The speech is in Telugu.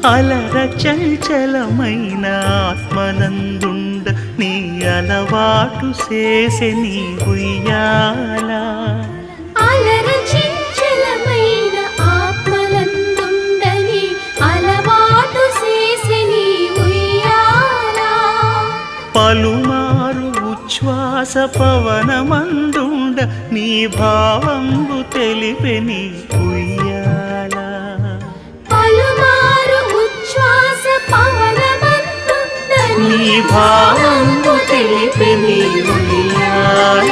అలర చంచలమైన ఆత్మనందుండ నీ అలవాటు చేసే నీ ఉయ్యాల అలర చంచలమైన ఆత్మనందుండ నీ అలవాటు చేసే నీ ఉయ్యాల పలుమారు ఉచ్ఛ్వాస పవనమందుండ నీ భావంబు తెలిపే నీ ఉయ్యాల పలుమారు ఉచ్ఛ్వాస పవనమందుండ నీ భావంబు తెలిపే నీ ఉయ్యాల